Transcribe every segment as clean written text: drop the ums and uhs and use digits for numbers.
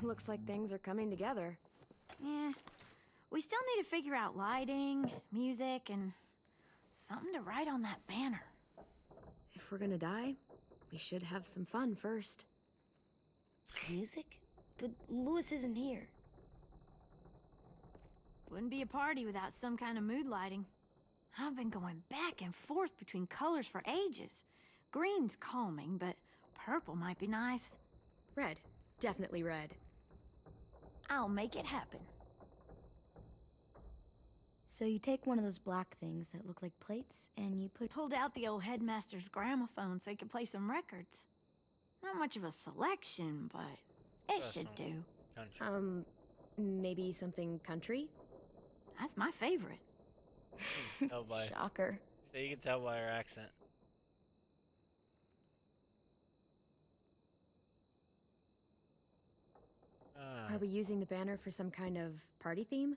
Looks like things are coming together. Yeah. We still need to figure out lighting, music, and something to write on that banner. If we're gonna die, we should have some fun first. Music? But Lewis isn't here. Wouldn't be a party without some kind of mood lighting. I've been going back and forth between colors for ages. Green's calming, but purple might be nice. Red. Definitely red. I'll make it happen. So you take one of those black things that look like plates, and you Pulled out the old headmaster's gramophone so he could play some records. Not much of a selection, but it should do. Country. Maybe something country? That's my favorite. Tell by, Shocker. so you can tell by her accent. Are we using the banner for some kind of party theme?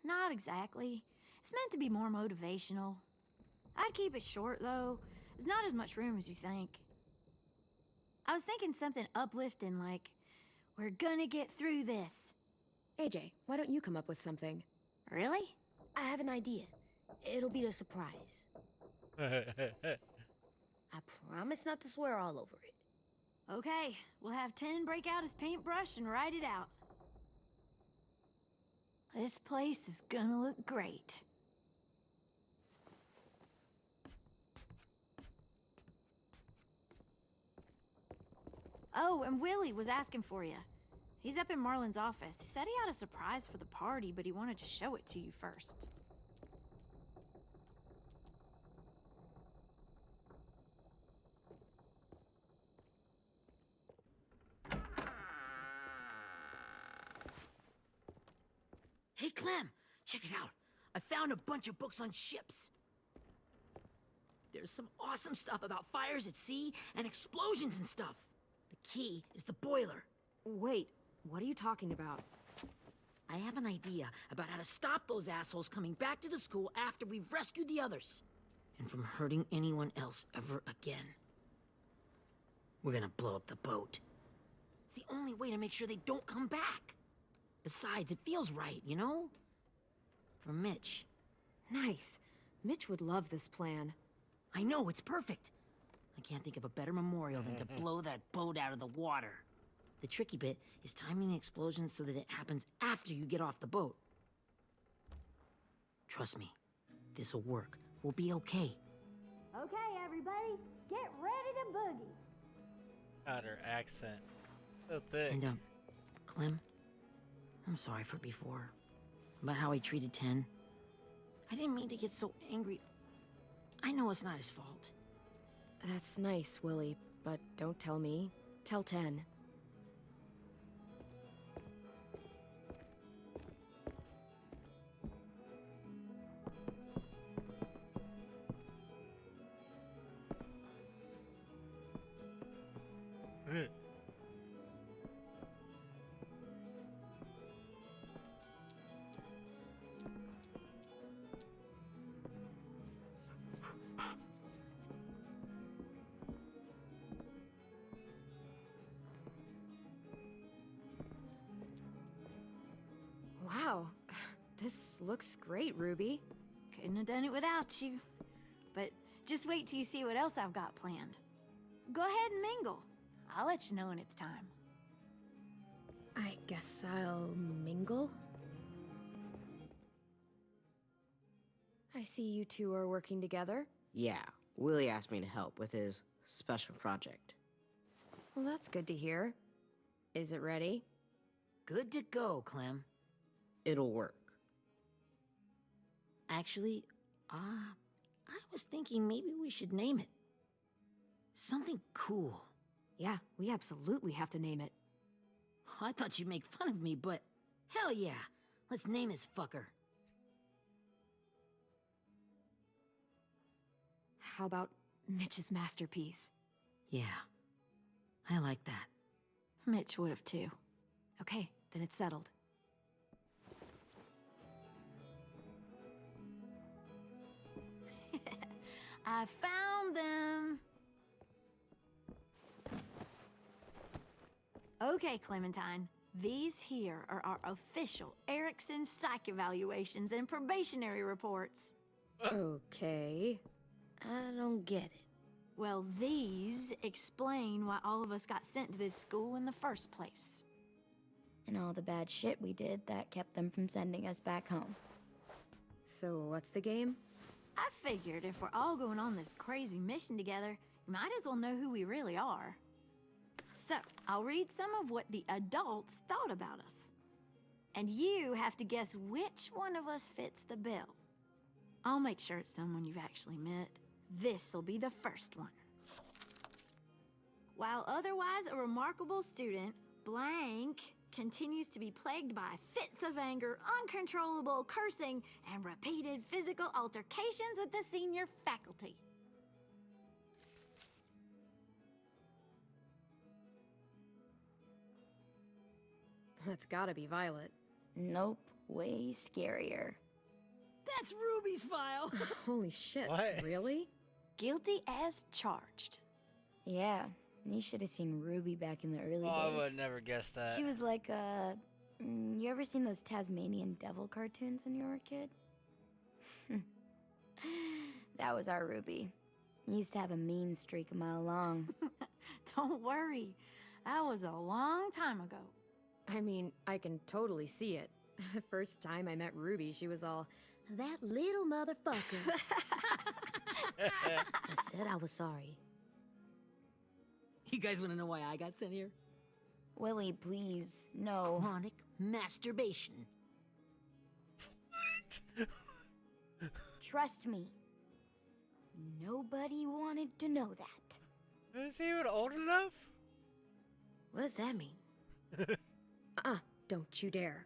Not exactly. It's meant to be more motivational. I'd keep it short, though. There's not as much room as you think. I was thinking something uplifting like, "We're gonna get through this." AJ, why don't you come up with something? Really? I have an idea. It'll be a surprise. I promise not to swear all over it. Okay, we'll have 10 break out his paintbrush and write it out. This place is gonna look great. Oh, and Willie was asking for you. He's up in Marlin's office. He said he had a surprise for the party, but he wanted to show it to you first. Hey, Clem, check it out. I found a bunch of books on ships. There's some awesome stuff about fires at sea and explosions and stuff. The key is the boiler. Wait, what are you talking about? I have an idea about how to stop those assholes coming back to the school after we've rescued the others. And from hurting anyone else ever again. We're gonna blow up the boat. It's the only way to make sure they don't come back. Besides, it feels right, you know? For Mitch. Nice. Mitch would love this plan. I know, it's perfect. I can't think of a better memorial than to blow that boat out of the water. The tricky bit is timing the explosion so that it happens after you get off the boat. Trust me, this'll work. We'll be okay. Okay, everybody, get ready to boogie. God, her accent. So thick. And, Clem, I'm sorry for before. About how he treated 10. I didn't mean to get so angry. I know it's not his fault. That's nice, Willie, but don't tell me. Tell 10. Wow, this looks great, Ruby. Couldn't have done it without you. But just wait till you see what else I've got planned. Go ahead and mingle. I'll let you know when it's time. I guess I'll mingle? I see you two are working together. Yeah, Willie asked me to help with his special project. Well, that's good to hear. Is it ready? Good to go, Clem. It'll work. Actually, I was thinking maybe we should name it. Something cool. Yeah, we absolutely have to name it. I thought you'd make fun of me, but hell yeah. Let's name this fucker. How about Mitch's masterpiece? Yeah, I like that. Mitch would have too. Okay, then it's settled. I found them. Okay, Clementine. These here are our official Erickson psych evaluations and probationary reports. Okay. I don't get it. Well, these explain why all of us got sent to this school in the first place. And all the bad shit we did that kept them from sending us back home. So what's the game? I figured if we're all going on this crazy mission together, you might as well know who we really are. So, I'll read some of what the adults thought about us. And you have to guess which one of us fits the bill. I'll make sure it's someone you've actually met. This'll be the first one. While otherwise a remarkable student, blank continues to be plagued by fits of anger, uncontrollable cursing, and repeated physical altercations with the senior faculty. That's gotta be Violet. Nope, way scarier. That's Ruby's file. Holy shit. What? Really? Guilty as charged. Yeah, you should have seen Ruby back in the early Oh, I days. would never guess that. She was like, you ever seen those Tasmanian devil cartoons when you were a kid? That was our Ruby. He used to have a mean streak a mile long. Don't worry, that was a long time ago. I mean, I can totally see it. The first time I met Ruby, she was all, "That little motherfucker." I said I was sorry. You guys want to know why I got sent here? Willie, please, no. Chronic masturbation. Trust me. Nobody wanted to know that. Is he even old enough? What does that mean? Don't you dare.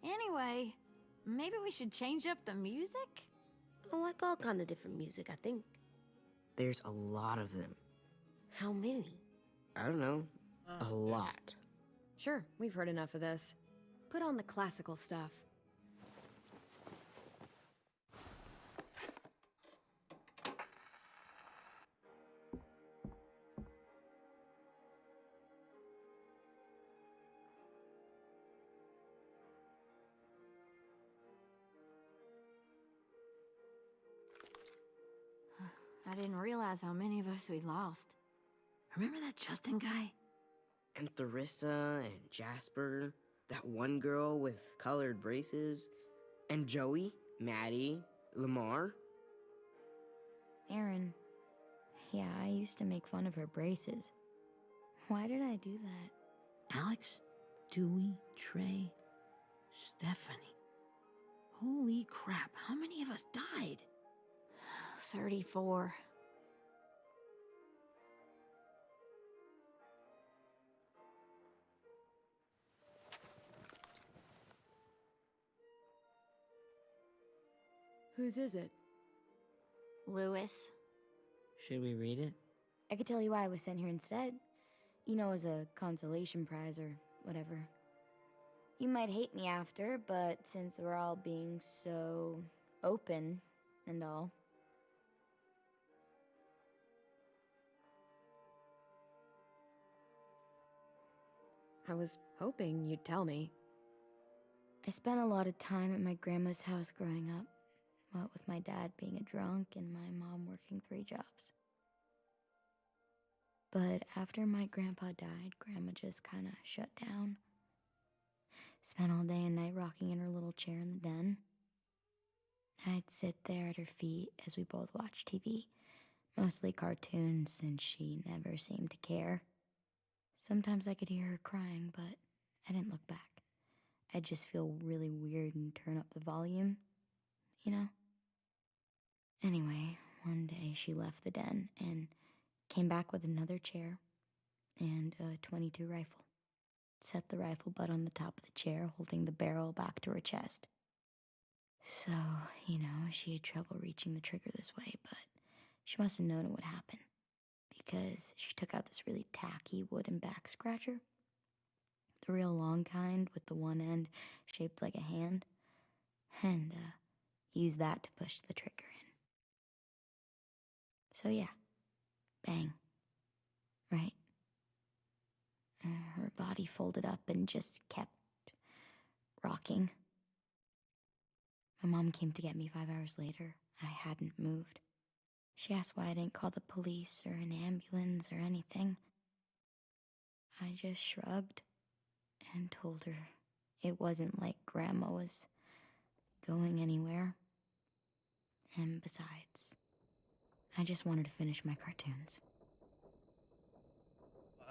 Anyway, maybe we should change up the music? I like all kind of different music, I think. There's a lot of them. How many? I don't know. A Oh, lot. Sure, we've heard enough of this. Put on the classical stuff. I didn't realize how many of us we lost. Remember that Justin guy? And Theresa and Jasper. That one girl with colored braces. And Joey, Maddie, Lamar. Aaron. Yeah, I used to make fun of her braces. Why did I do that? Alex, Dewey, Trey, Stephanie. Holy crap, how many of us died? 34. Whose is it? Lewis. Should we read it? I could tell you why I was sent here instead. You know, as a consolation prize or whatever. You might hate me after, but since we're all being so open and all. I was hoping you'd tell me. I spent a lot of time at my grandma's house growing up, what with my dad being a drunk and my mom working 3 jobs. But after my grandpa died, Grandma just kind of shut down. Spent all day and night rocking in her little chair in the den. I'd sit there at her feet as we both watched TV, mostly cartoons, since she never seemed to care. Sometimes I could hear her crying, but I didn't look back. I'd just feel really weird and turn up the volume, you know? Anyway, one day she left the den and came back with another chair and a .22 rifle. Set the rifle butt on the top of the chair, holding the barrel back to her chest. So, you know, she had trouble reaching the trigger this way, but she must have known it would happen, because she took out this really tacky wooden back scratcher. The real long kind with the one end shaped like a hand, and used that to push the trigger in. So yeah, bang. Right. Her body folded up and just kept rocking. My mom came to get me 5 hours later. I hadn't moved. She asked why I didn't call the police or an ambulance or anything. I just shrugged and told her it wasn't like Grandma was going anywhere. And besides, I just wanted to finish my cartoons. Wow,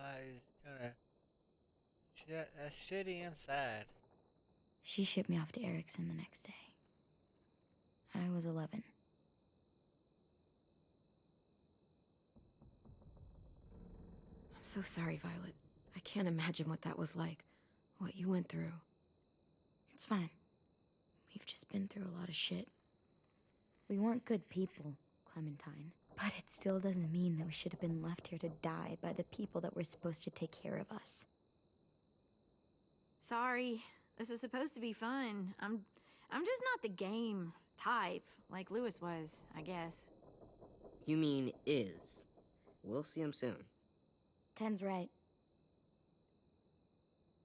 that is kinda that's shitty inside. She shipped me off to Erickson the next day. I was 11. I'm so sorry, Violet. I can't imagine what that was like. What you went through. It's fine. We've just been through a lot of shit. We weren't good people, Clementine. But it still doesn't mean that we should have been left here to die by the people that were supposed to take care of us. Sorry. This is supposed to be fun. I'm just not the game type, like Lewis was, I guess. You mean is. We'll see him soon. Ten's right.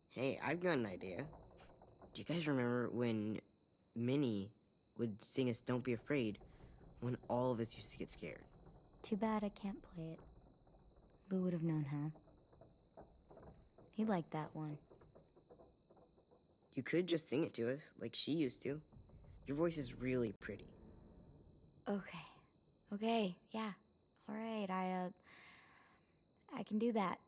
Hey, I've got an idea. Do you guys remember when Minnie would sing us Don't Be Afraid when all of us used to get scared? Too bad I can't play it. Lou would have known how. He liked that one. You could just sing it to us, like she used to. Your voice is really pretty. Okay, yeah. All right, I can do that.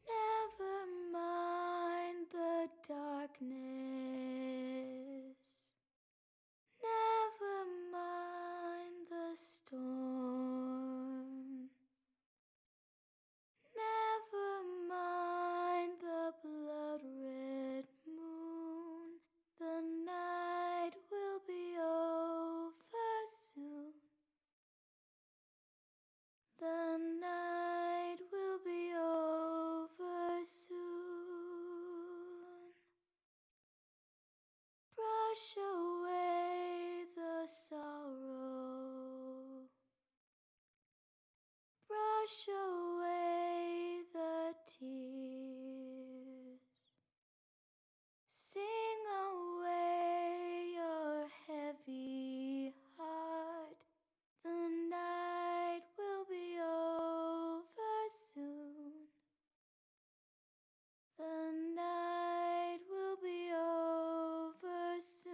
Never mind the darkness. Never mind the storm. Never mind the blood-red moon. The night will be over soon. The night will be over soon. Brush away the sorrow. Brush away the tears. Sing away your heavy heart. The night will be over soon. The night will be over soon.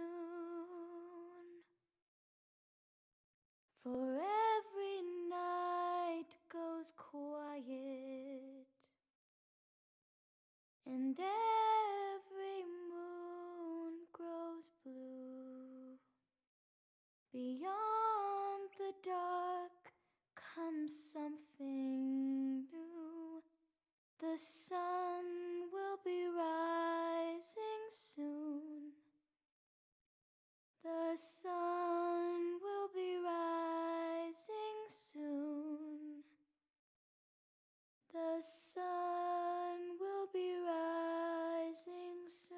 For every night goes quiet, and every moon grows blue. Beyond the dark comes something new. The sun will be rising soon. The sun will be rising soon. The sun will be rising soon.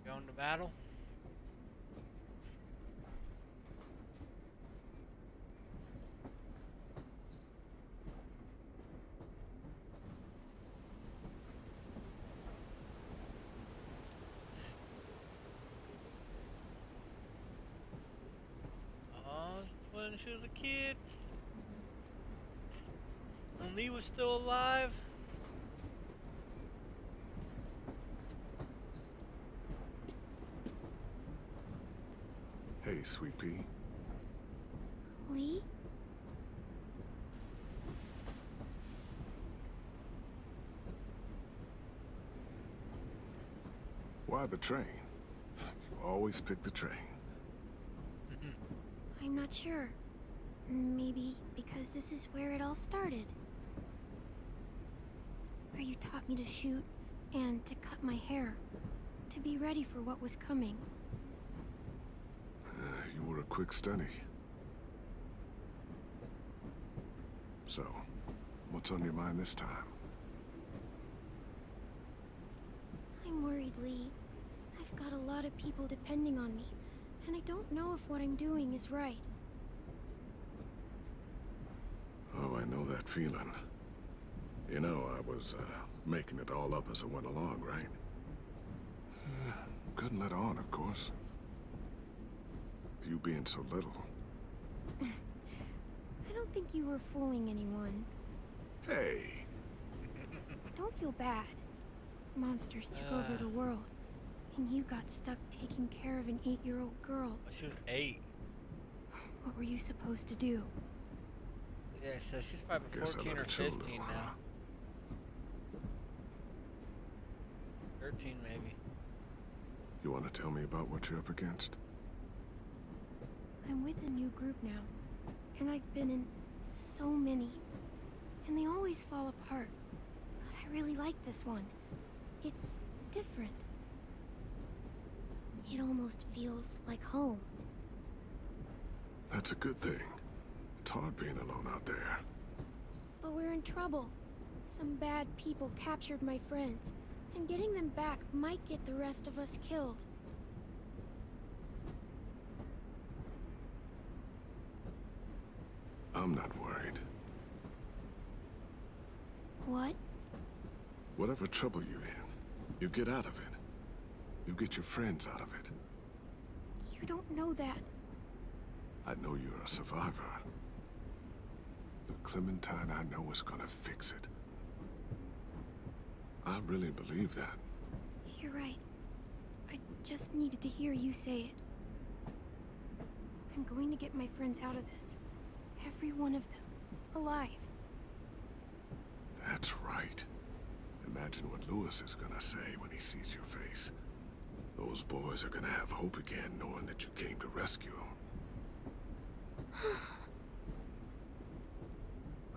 Going to battle? Oh, when she was a kid. When Lee was still alive. Hey, Sweet Pea. Lee? Why the train? You always pick the train. I'm not sure. Maybe because this is where it all started. Where you taught me to shoot and to cut my hair. To be ready for what was coming. You were a quick study. So, what's on your mind this time? I'm worried, Lee. I've got a lot of people depending on me, and I don't know if what I'm doing is right. Oh, I know that feeling. You know, I was, making it all up as I went along, right? Couldn't let on, of course. With you being so little. I don't think you were fooling anyone. Hey! Don't feel bad. Monsters took over the world, and you got stuck taking care of an 8-year-old girl. She was 8. What were you supposed to do? Yeah, so she's probably I guess I 14 let or it show a 15 little, now. huh? 13 maybe. You want to tell me about what you're up against? I'm with a new group now, and I've been in so many, and they always fall apart. But I really like this one. It's different. It almost feels like home. That's a good thing. It's hard being alone out there. But we're in trouble. Some bad people captured my friends, and getting them back might get the rest of us killed. I'm not worried. What? Whatever trouble you're in, you get out of it. You get your friends out of it. You don't know that. I know you're a survivor. The Clementine I know is gonna fix it. I really believe that. You're right. I just needed to hear you say it. I'm going to get my friends out of this. Every one of them. Alive. That's right. Imagine what Lewis is gonna say when he sees your face. Those boys are gonna have hope again knowing that you came to rescue them.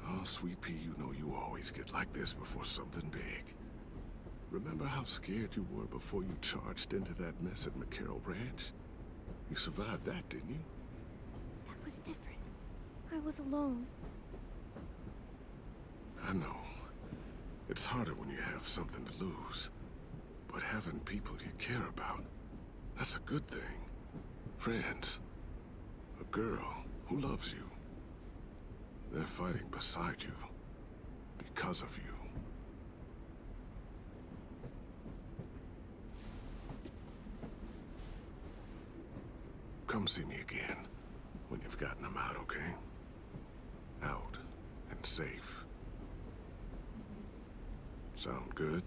Oh, Sweet Pea, you know you always get like this before something big. Remember how scared you were before you charged into that mess at McCarroll Ranch? You survived that, didn't you? That was different. I was alone. I know. It's harder when you have something to lose. But having people you care about, that's a good thing. Friends. A girl who loves you. They're fighting beside you. Because of you. Come see me again. When you've gotten them out, okay? Out and safe. Sound good?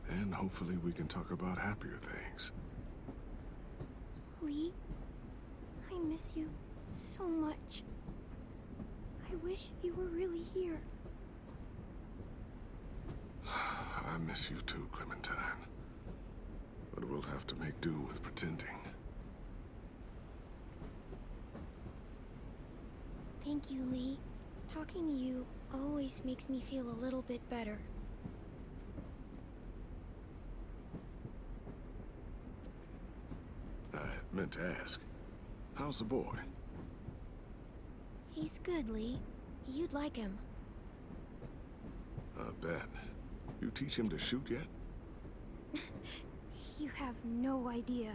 And hopefully we can talk about happier things. Lee, I miss you so much. I wish you were really here. I miss you too, Clementine. But we'll have to make do with pretending. Thank you, Lee. Talking to you always makes me feel a little bit better. I meant to ask, how's the boy? He's good, Lee. You'd like him. I bet. You teach him to shoot yet? You have no idea.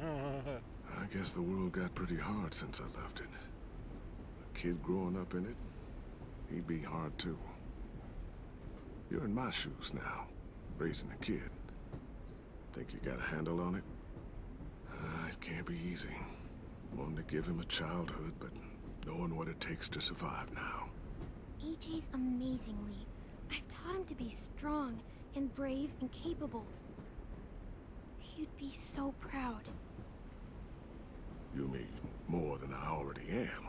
I guess the world got pretty hard since I left it. A kid growing up in it, he'd be hard too. You're in my shoes now, raising a kid. Think you got a handle on it? It can't be easy. Wanting to give him a childhood, but knowing what it takes to survive now. AJ's amazing, Lee. I've taught him to be strong and brave and capable. He'd be so proud. You mean more than I already am?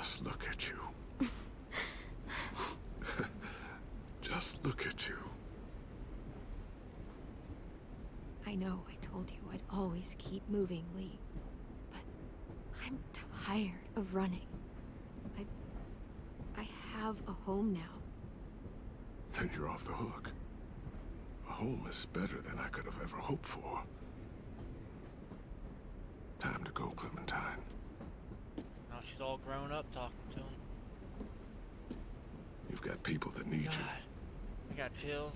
Just look at you. Just look at you. I know I told you I'd always keep moving, Lee. But I'm tired of running. I have a home now. Then you're off the hook. A home is better than I could have ever hoped for. Time to go, Clementine. Now she's all grown up talking to him. You've got people that need God, you. I got chills.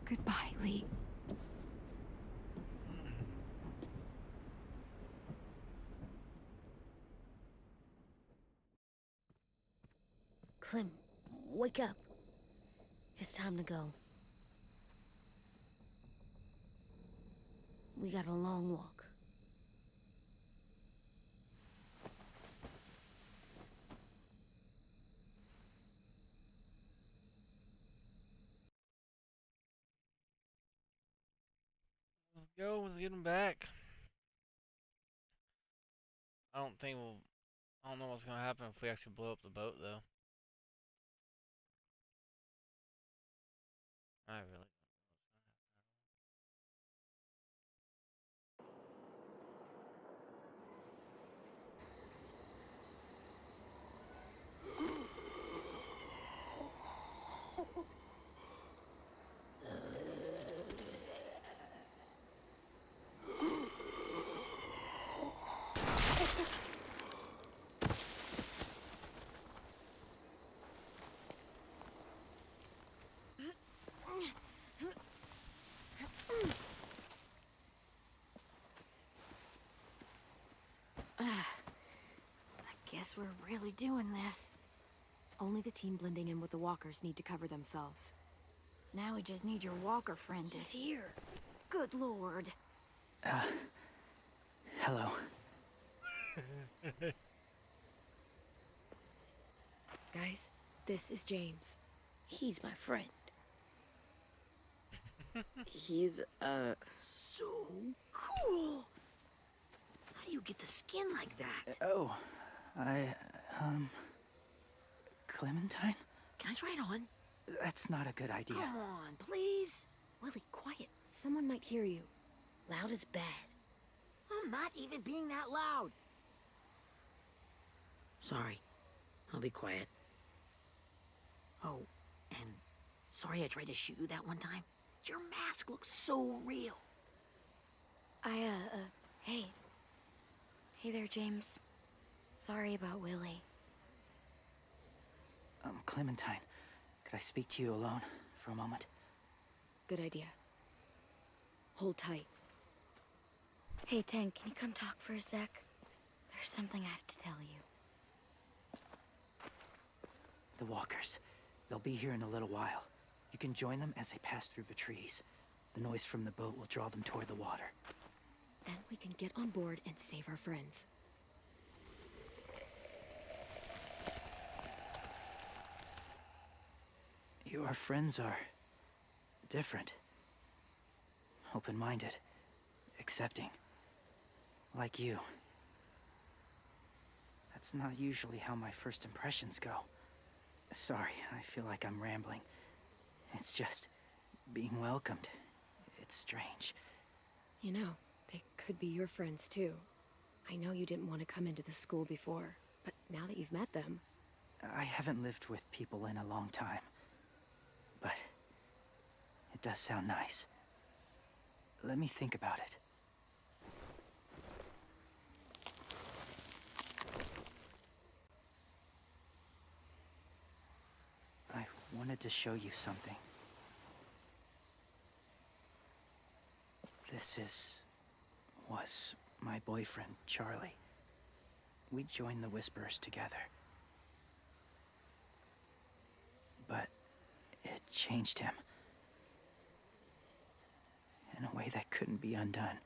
Goodbye, Lee. Clem, wake up. It's time to go. We got a long walk. Let's go. Let's get him back. I don't think we'll. I don't know what's gonna happen if we actually blow up the boat, though. I really. I guess we're really doing this. Only the team blending in with the walkers need to cover themselves. Now we just need your walker friend to... He's here. Good lord. Hello. Guys, this is James. He's my friend. He's, So cool! How do you get the skin like that? Oh, Clementine? Can I try it on? That's not a good idea. Come on, please. Willie, quiet. Someone might hear you. Loud is bad. I'm not even being that loud. Sorry. I'll be quiet. Oh, and sorry I tried to shoot you that one time. Your mask looks so real. Hey. Hey there, James. Sorry about Willie. Clementine, could I speak to you alone for a moment? Good idea. Hold tight. Hey, Tank, can you come talk for a sec? There's something I have to tell you. The walkers. They'll be here in a little while. You can join them as they pass through the trees. The noise from the boat will draw them toward the water. Then we can get on board and save our friends. Your friends are different. Open-minded. Accepting. Like you. That's not usually how my first impressions go. Sorry, I feel like I'm rambling. It's just being welcomed. It's strange. You know, they could be your friends too. I know you didn't want to come into the school before, but now that you've met them... I haven't lived with people in a long time. But it does sound nice. Let me think about it. I wanted to show you something. This was my boyfriend, Charlie. We joined the Whisperers together. But it changed him. In a way that couldn't be undone.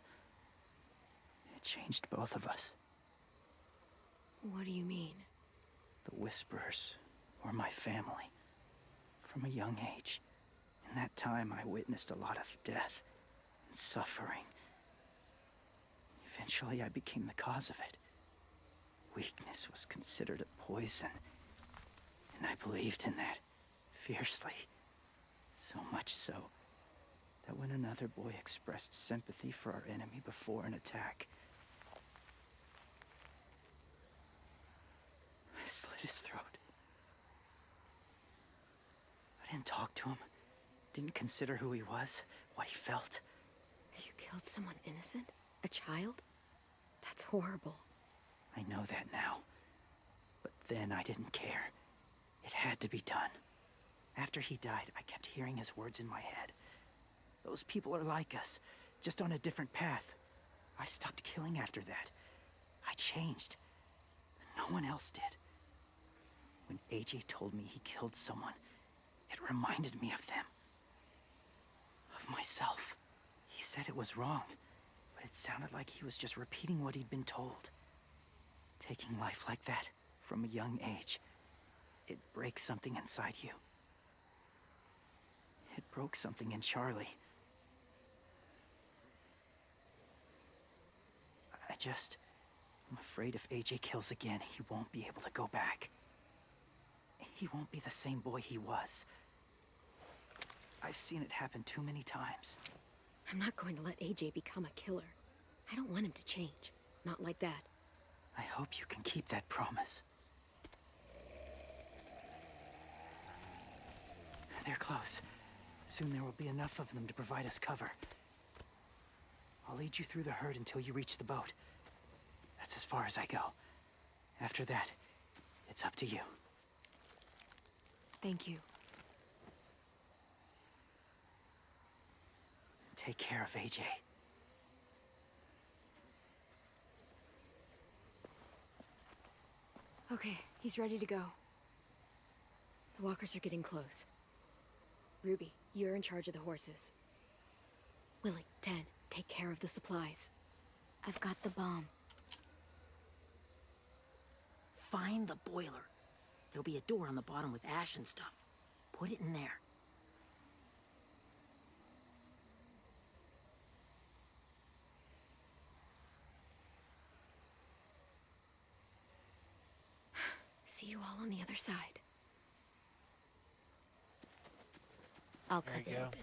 It changed both of us. What do you mean? The Whisperers were my family. From a young age. In that time, I witnessed a lot of death and suffering. Eventually, I became the cause of it. Weakness was considered a poison, and I believed in that fiercely. So much so that when another boy expressed sympathy for our enemy before an attack, I slit his throat. I didn't talk to him, didn't consider who he was, what he felt. You killed someone innocent? A child? That's horrible. I know that now. But then I didn't care. It had to be done. After he died, I kept hearing his words in my head. Those people are like us, just on a different path. I stopped killing after that. I changed. No one else did. When AJ told me he killed someone, it reminded me of them. Of myself. He said it was wrong, but it sounded like he was just repeating what he'd been told. Taking life like that, from a young age, it breaks something inside you. It broke something in Charlie. I'm afraid if AJ kills again, he won't be able to go back. He won't be the same boy he was. I've seen it happen too many times. I'm not going to let AJ become a killer. I don't want him to change. Not like that. I hope you can keep that promise. They're close. Soon there will be enough of them to provide us cover. I'll lead you through the herd until you reach the boat. That's as far as I go. After that, it's up to you. Thank you. Take care of AJ. Okay, he's ready to go. The walkers are getting close. Ruby, you're in charge of the horses. Willie, Dan, take care of the supplies. I've got the bomb. Find the boiler. There'll be a door on the bottom with ash and stuff. Put it in there. See you all on the other side. I'll There cut you it go. open.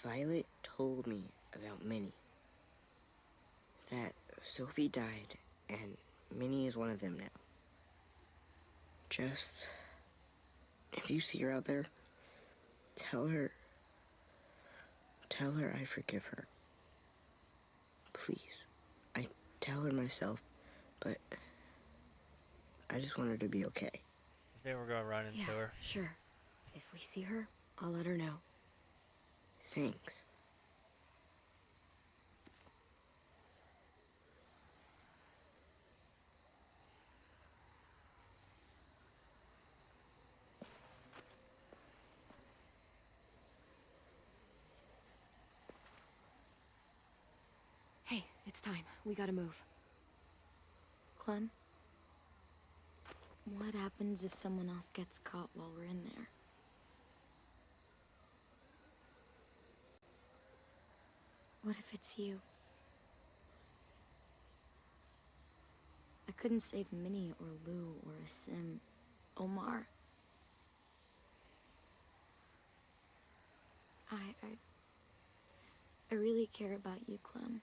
Violet told me about Minnie. That Sophie died, and Minnie is one of them now. Just, if you see her out there, tell her I forgive her. Please. I tell her myself, but I just want her to be okay. Maybe we're gonna run into Yeah, her. sure. If we see her, I'll let her know. Thanks. Hey, it's time. We gotta move. Clem? What happens if someone else gets caught while we're in there? What if it's you? I couldn't save Minnie or Lou or Asim. Omar. I really care about you, Clem.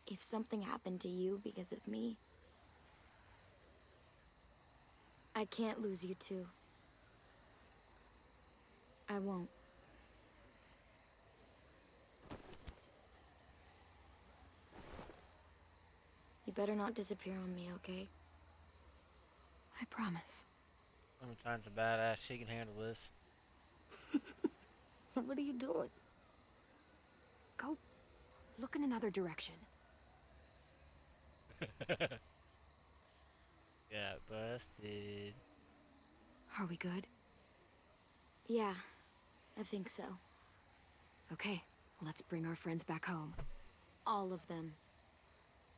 If something happened to you because of me, I can't lose you too. I won't. You better not disappear on me, okay? I promise. Clementine's a badass. She can handle this. What are you doing? Go look in another direction. Got busted. Are we good? Yeah, I think so. Okay, let's bring our friends back home. All of them.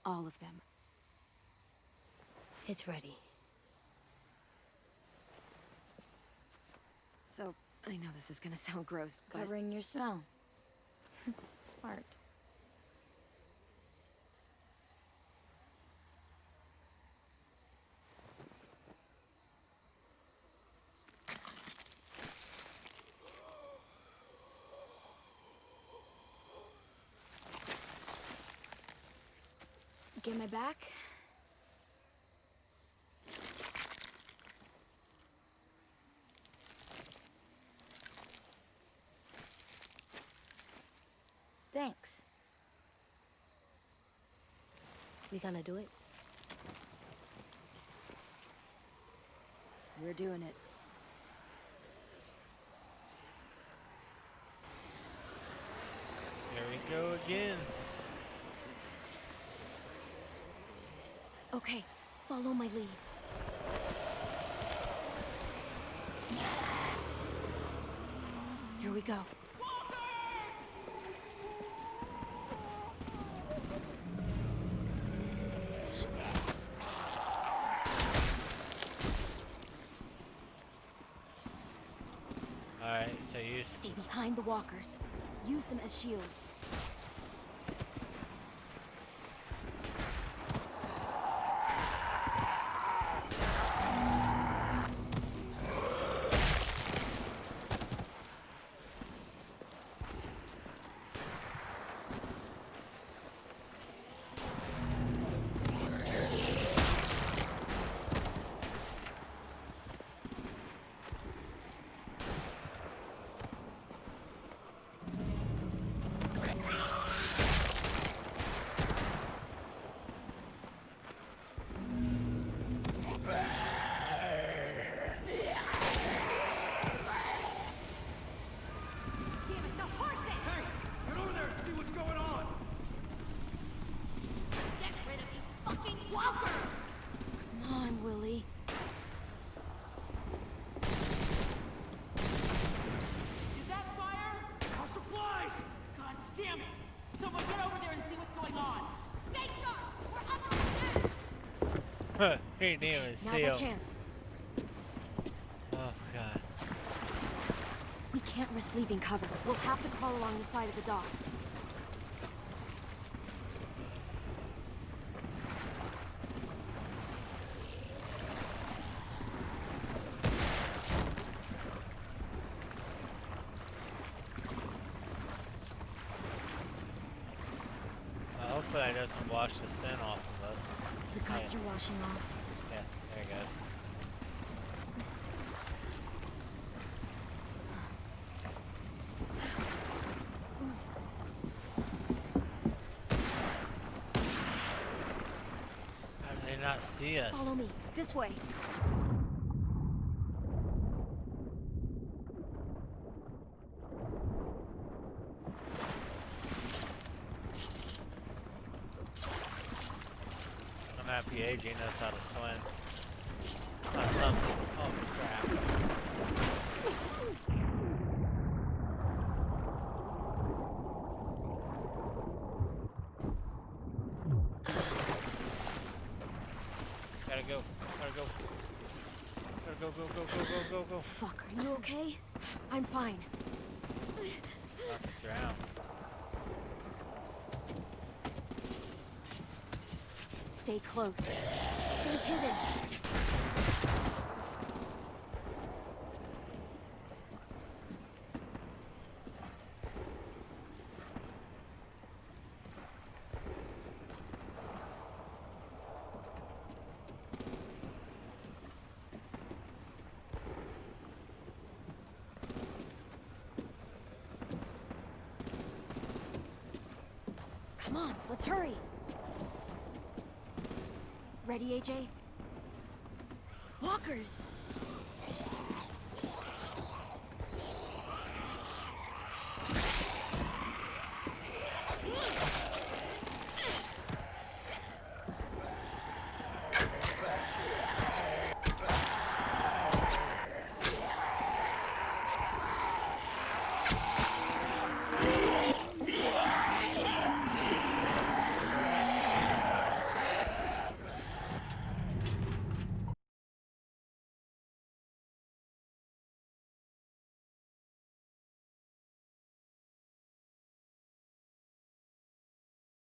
All of them. It's ready. So, I know this is gonna sound gross, but... Covering your smell. Smart. Get my back? Thanks. We gonna do it? We're doing it. Here we go again. Okay, follow my lead. Here we go. Alright, so you... Stay behind the walkers. Use them as shields. Come on, Willie. Is that fire? Our supplies! God damn it! Someone get over there and see what's going on! Stay sharp! We're up on the He didn't even Now's see our him. chance. Oh god. We can't risk leaving cover. We'll have to crawl along the side of the dock. Hopefully that doesn't wash the sin off of us. The guts are washing off. Yeah, there it goes. How did they not see us? Follow me. This way. I'm happy AJ knows how to swim. Not something. Oh crap. Gotta go. Gotta go. Gotta go, go, go, go, go, go, go. Fuck, are you okay? I'm fine. About to drown. Stay close. Stay hidden. Come on, let's hurry. Ready, AJ? Walkers!